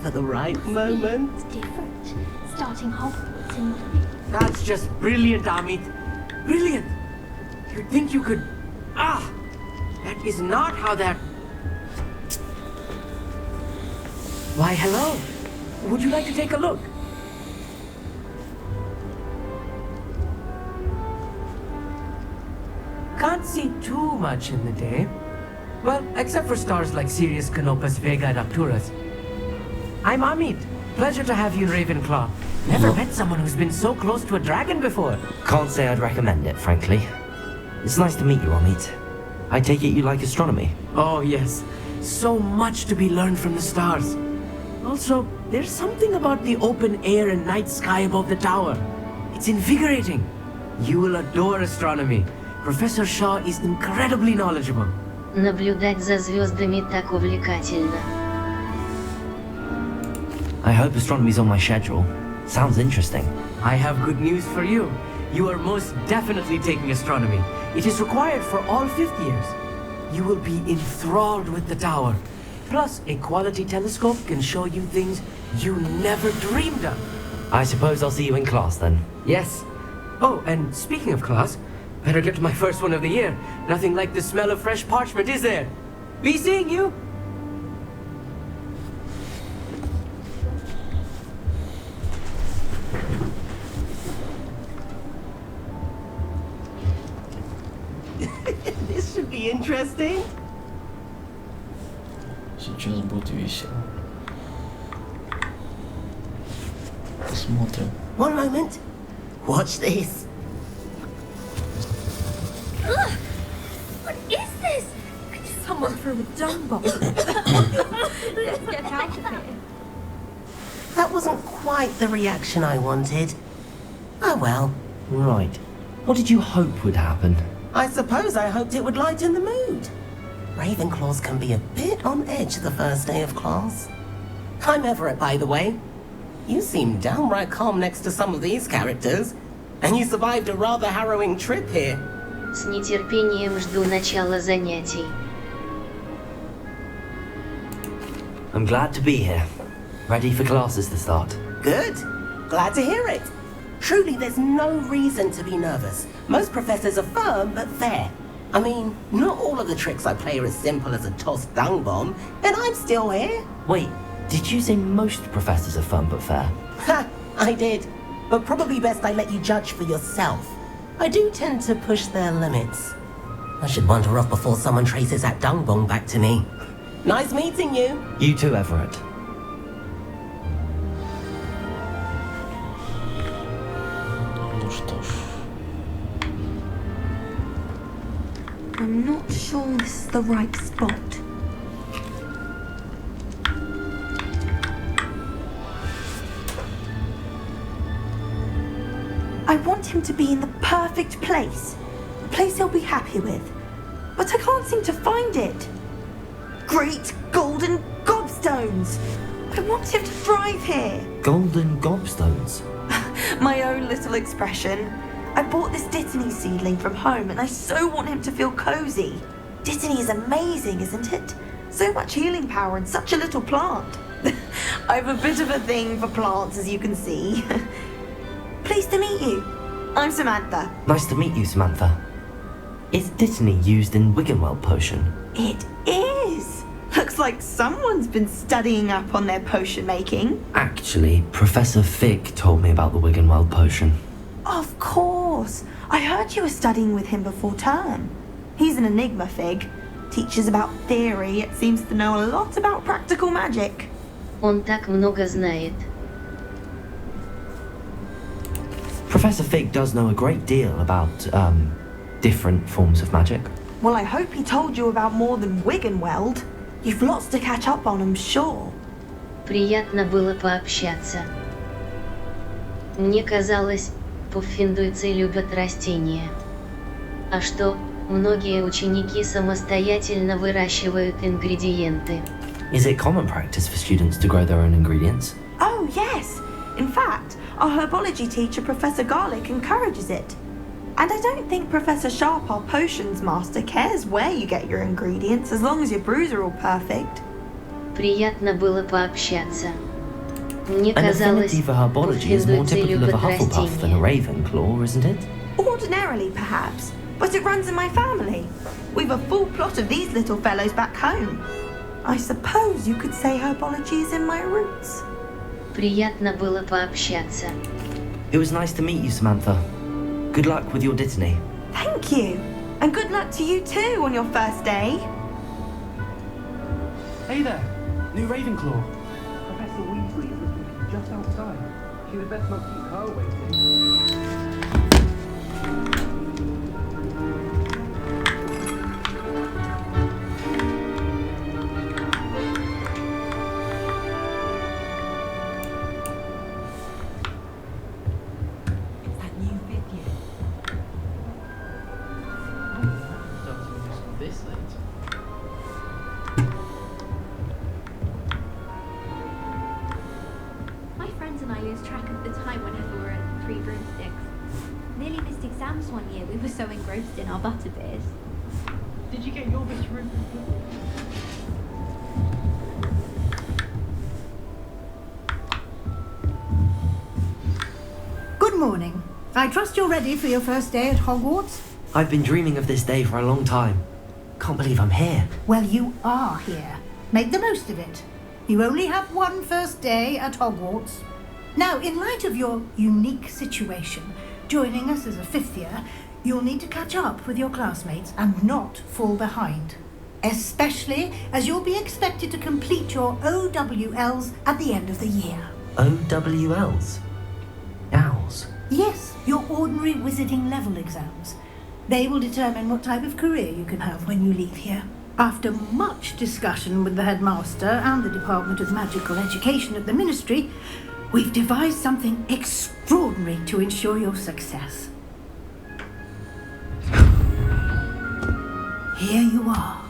for the right moment. It's different. Starting Hogwarts in May. That's just brilliant, Amit. Brilliant. You'd think you could... that is not how that... Why, hello. Would you like to take a look? Can't see too much in the day. Well, except for stars like Sirius, Canopus, Vega, and Arcturus. I'm Amit. Pleasure to have you in Ravenclaw. Never met someone who's been so close to a dragon before. Can't say I'd recommend it, frankly. It's nice to meet you, Amit. I take it you like astronomy? Oh, yes. So much to be learned from the stars. Also, there's something about the open air and night sky above the tower. It's invigorating. You will adore astronomy. Professor Shaw is incredibly knowledgeable. Наблюдать за звездами так увлекательно. I hope astronomy's on my schedule. Sounds interesting. I have good news for you. You are most definitely taking astronomy. It is required for all fifth years. You will be enthralled with the tower. Plus, a quality telescope can show you things you never dreamed of. I suppose I'll see you in class then. Yes. Oh, and speaking of class, better get to my first one of the year. Nothing like the smell of fresh parchment, is there? Be seeing you. This should be interesting. Сейчас будет весело. Посмотрим. One moment. Watch this. What is this? Someone threw a dung bomb. Let's get out of here. That wasn't quite the reaction I wanted. Oh well. Right. What did you hope would happen? I suppose I hoped it would lighten the mood. Ravenclaws can be a bit on edge the first day of class. I'm Everett, by the way. You seem downright calm next to some of these characters, and you survived a rather harrowing trip here. С нетерпением жду начала занятий. I'm glad to be here. Ready for classes to start. Good. Glad to hear it. Truly, there's no reason to be nervous. Most professors are firm but fair. I mean, not all of the tricks I play are as simple as a tossed dung bomb, and I'm still here. Wait, did you say most professors are fun but fair? Ha! I did. But probably best I let you judge for yourself. I do tend to push their limits. I should wander off before someone traces that dung bomb back to me. Nice meeting you. You too, Everett. Ну что ж. I'm not sure this is the right spot. I want him to be in the perfect place. A place he'll be happy with. But I can't seem to find it. Great golden gobstones! I want him to thrive here. Golden gobstones. My own little expression. I bought this Dittany seedling from home and I so want him to feel cozy. Dittany is amazing, isn't it? So much healing power in such a little plant. I have a bit of a thing for plants, as you can see. Pleased to meet you. I'm Samantha. Nice to meet you, Samantha. Is Dittany used in Wiggenweld potion? It is. Looks like someone's been studying up on their potion making. Actually, Professor Fig told me about the Wiggenweld potion. Of course. I heard you were studying with him before term. He's an enigma, Fig. Teaches about theory, yet seems to know a lot about practical magic. Он так много знает. Professor Fig does know a great deal about, different forms of magic. Well, I hope he told you about more than Wiggenweld. You've lots to catch up on, I'm sure. Приятно было пообщаться. Мне казалось, пуффиндуйцы любят растения. А что, многие ученики самостоятельно выращивают ингредиенты. Is it common practice for students to grow their own ingredients? Oh, yes. In fact, our herbology teacher, Professor Garlick, encourages it. And I don't think Professor Sharp, our potions master, cares where you get your ingredients as long as your brews are all perfect. Приятно было пообщаться. Мне An казалось, affinity for herbology is more typical of a Hufflepuff than a Ravenclaw, isn't it? Ordinarily, perhaps, but it runs in my family. We've a full plot of these little fellows back home. I suppose you could say herbology is in my roots. Приятно было пообщаться. It was nice to meet you, Samantha. Good luck with your dittany. Thank you. And good luck to you too on your first day. Hey there, new Ravenclaw. Professor Weasley is looking just outside. She would best not keep her waiting. This late. My friends and I lose track of the time whenever we're at Three Broomsticks. Nearly missed exams one year, we were so engrossed in our butterbeers. Did you get your best room? Good morning. I trust you're ready for your first day at Hogwarts? I've been dreaming of this day for a long time. Can't believe I'm here. Well, you are here. Make the most of it. You only have one first day at Hogwarts. Now, in light of your unique situation, joining us as a fifth year, you'll need to catch up with your classmates and not fall behind. Especially as you'll be expected to complete your OWLs at the end of the year. OWLs? Owls? Yes, your ordinary wizarding level exams. They will determine what type of career you can have when you leave here. After much discussion with the headmaster and the Department of Magical Education at the Ministry, we've devised something extraordinary to ensure your success. Here you are.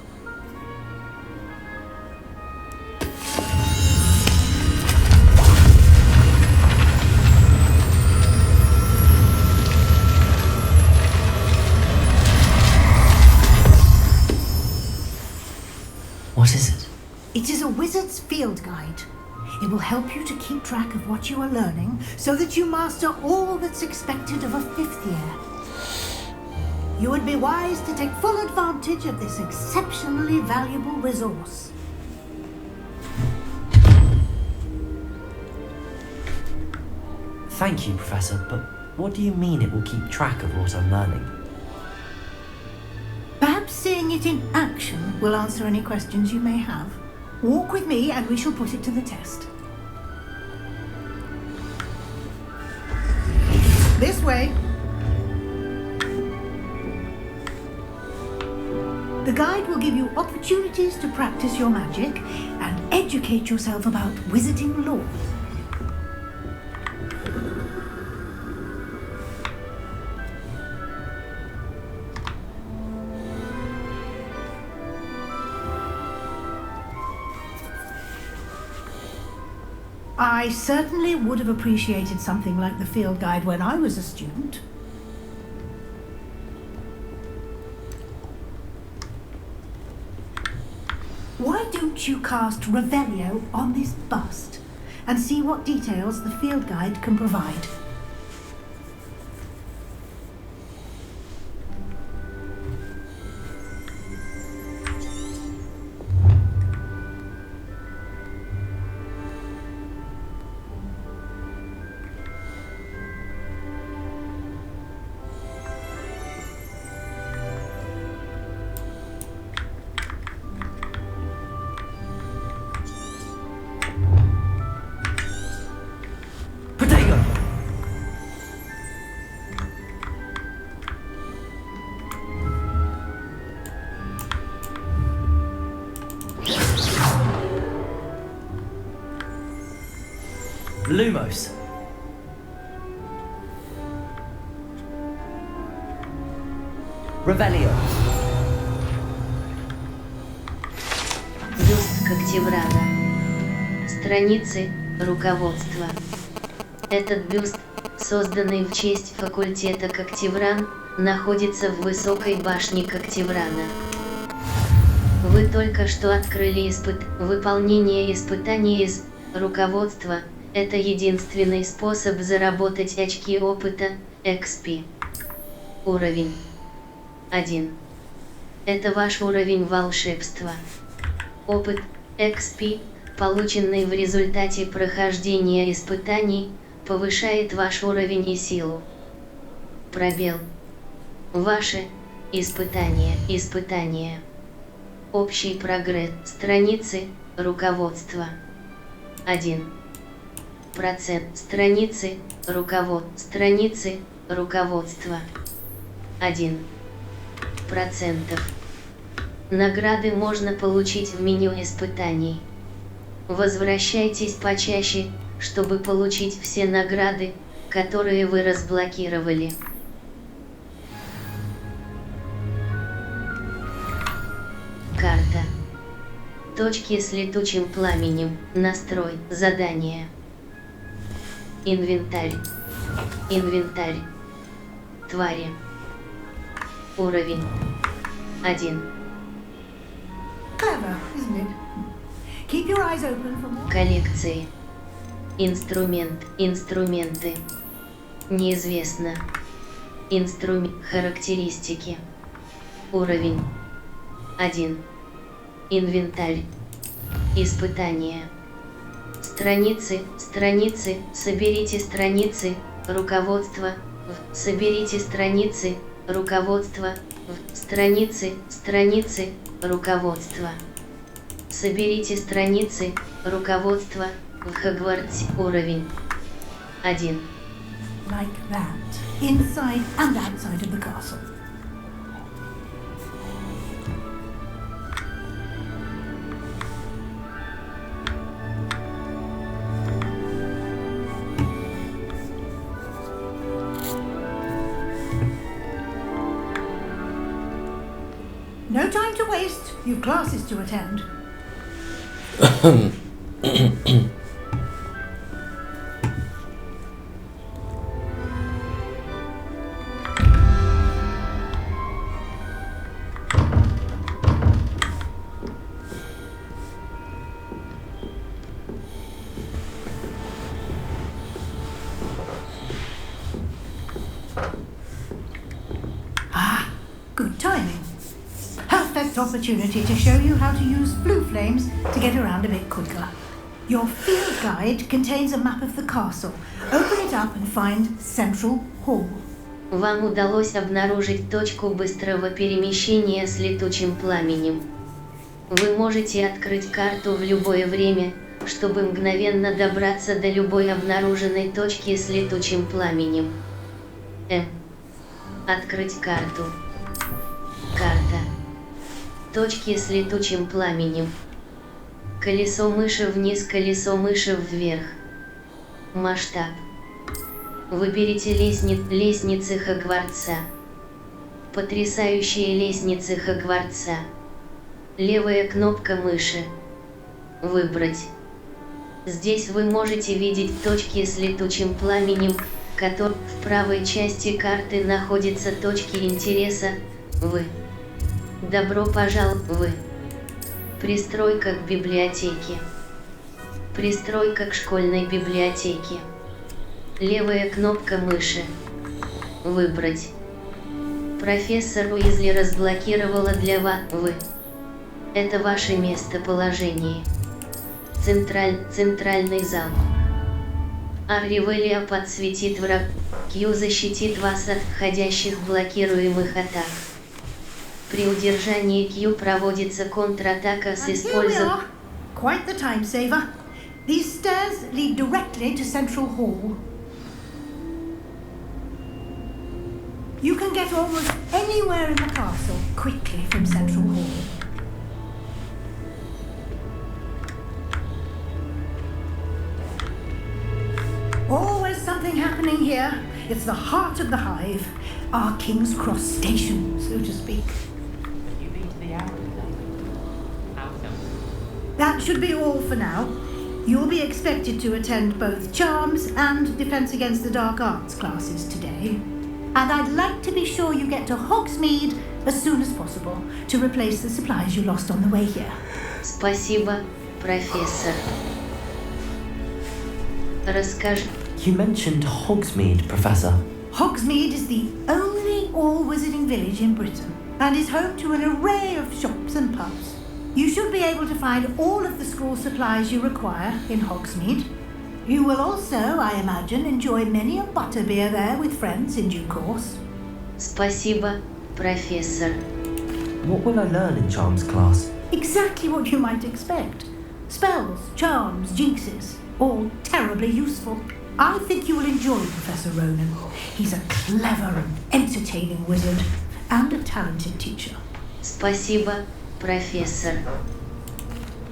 What is it? It is a wizard's field guide. It will help you to keep track of what you are learning so that you master all that's expected of a fifth year. You would be wise to take full advantage of this exceptionally valuable resource. Thank you, Professor, but what do you mean it will keep track of what I'm learning? Perhaps seeing it in action will answer any questions you may have. Walk with me and we shall put it to the test. This way. The guide will give you opportunities to practice your magic and educate yourself about wizarding lore. I certainly would have appreciated something like the field guide when I was a student. Why don't you cast Revelio on this bust and see what details the field guide can provide? Lumos. Revelio. Бюст Когтеврана. Страницы, руководство. Этот бюст, созданный в честь факультета Когтевран, находится в высокой башне Когтеврана. Вы только что открыли выполнение испытаний из руководства. Это единственный способ заработать очки опыта, XP. Уровень 1. Это ваш уровень волшебства. Опыт, XP, полученный в результате прохождения испытаний, повышает ваш уровень и силу. Пробел. Ваши испытания. Общий прогресс. Страницы, руководство. 1%. Страницы, руководство. 1%. Награды можно получить в меню испытаний. Возвращайтесь почаще, чтобы получить все награды, которые вы разблокировали. Карта. Точки с летучим пламенем. Настрой. Задание. Инвентарь. Твари. Уровень 1. Clever, isn't it? Keep your eyes open for more. Коллекции. Инструменты. Неизвестно. Характеристики. Уровень 1. Инвентарь. Испытания. Страницы. Соберите страницы, руководство. Соберите страницы, руководство. Страницы, руководство. Соберите страницы, руководство в Хогвартсе. Уровень 1. Like that. Inside and outside of the castle. No time to waste. You've classes to attend. Good timing. Perfect opportunity to show you how to use blue flames to get around a bit quicker. Your field guide contains a map of the castle. Open it up and find Central Hall. Вам удалось обнаружить точку быстрого перемещения с летучим пламенем. Вы можете открыть карту в любое время, чтобы мгновенно добраться до любой обнаруженной точки с летучим пламенем. Открыть карту. Карта. Точки с летучим пламенем. Колесо мыши вниз, колесо мыши вверх. Масштаб. Выберите лестницы Хогвартса. Потрясающие лестницы Хогвартса. Левая кнопка мыши. Выбрать. Здесь вы можете видеть точки с летучим пламенем, которые в правой части карты находятся точки интереса. Вы. Добро пожаловать. Пристройка к библиотеке. Пристройка к школьной библиотеке. Левая кнопка мыши. Выбрать. Профессор Уизли разблокировала для вас. Вы. Это ваше местоположение. Центральный зал. Арривелия подсветит враг. Q защитит вас от входящих блокируемых атак. При удержании Q проводится контратака с использованием... Quite the time saver. These stairs lead directly to Central Hall. You can get almost anywhere in the castle quickly from Central Hall. Always something happening here. It's the heart of the hive, our King's Cross station, so to speak. You've been to the hour today. How so? That should be all for now. You'll be expected to attend both Charms and Defense Against the Dark Arts classes today. And I'd like to be sure you get to Hogsmeade as soon as possible to replace the supplies you lost on the way here. Спасибо, профессор. Расскажи. You mentioned Hogsmeade, Professor. Hogsmeade is the only all-wizarding village in Britain and is home to an array of shops and pubs. You should be able to find all of the school supplies you require in Hogsmeade. You will also, I imagine, enjoy many a butterbeer there with friends in due course. Спасибо, профессор. What will I learn in Charms class? Exactly what you might expect. Spells, charms, jinxes, all terribly useful. I think you will enjoy Professor Ronan. He's a clever and entertaining wizard and a talented teacher. Спасибо, профессор.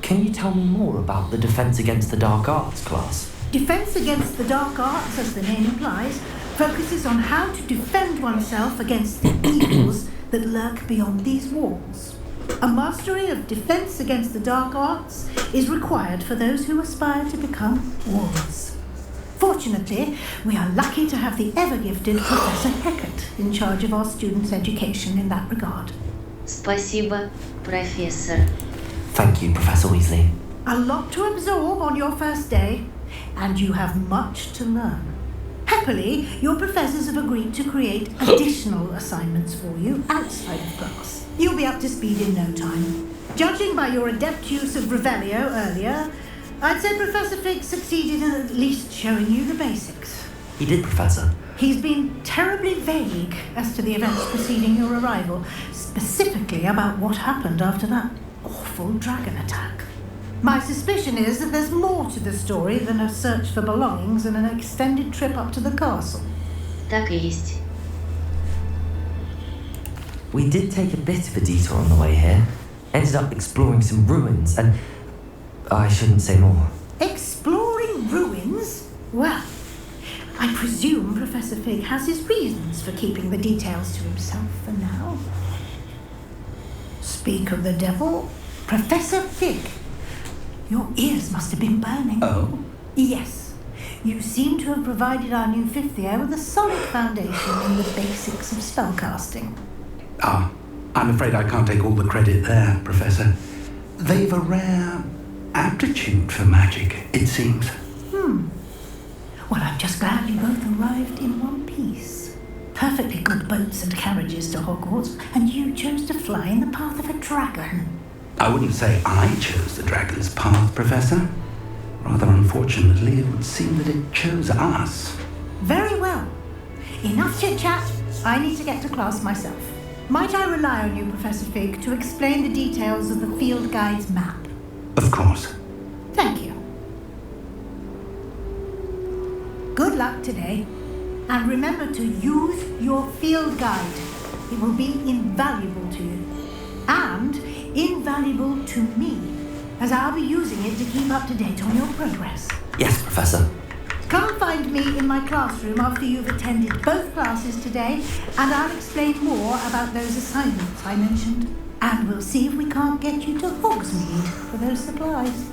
Can you tell me more about the Defense Against the Dark Arts class? Defense Against the Dark Arts, as the name implies, focuses on how to defend oneself against the evils that lurk beyond these walls. A mastery of Defense Against the Dark Arts is required for those who aspire to become warriors. Fortunately, we are lucky to have the ever-gifted Professor Heckert in charge of our students' education in that regard. Спасибо, профессор. Thank you, Professor Weasley. A lot to absorb on your first day, and you have much to learn. Happily, your professors have agreed to create additional assignments for you outside of class. You'll be up to speed in no time. Judging by your adept use of Revelio earlier, I'd say Professor Fig succeeded in at least showing you the basics. He did, Professor. He's been terribly vague as to the events preceding your arrival, specifically about what happened after that awful dragon attack. My suspicion is that there's more to the story than a search for belongings and an extended trip up to the castle. Так и есть. We did take a bit of a detour on the way here. Ended up exploring some ruins and... I shouldn't say more. Exploring ruins? Well, I presume Professor Fig has his reasons for keeping the details to himself for now. Speak of the devil, Professor Fig. Your ears must have been burning. Oh? Yes. You seem to have provided our new fifth year with a solid foundation in the basics of spellcasting. Ah, I'm afraid I can't take all the credit there, Professor. They've a rare aptitude for magic, it seems. Well, I'm just glad you both arrived in one piece. Perfectly good boats and carriages to Hogwarts, and you chose to fly in the path of a dragon. I wouldn't say I chose the dragon's path, Professor. Rather unfortunately, it would seem that it chose us. Very well. Enough chit-chat. I need to get to class myself. Might I rely on you, Professor Fig, to explain the details of the field guide's map? Of course. Thank you. Good luck today. And remember to use your field guide. It will be invaluable to you. And invaluable to me, as I'll be using it to keep up to date on your progress. Yes, Professor. Come find me in my classroom after you've attended both classes today, and I'll explain more about those assignments I mentioned. And we'll see if we can't get you to Hogsmeade for those supplies.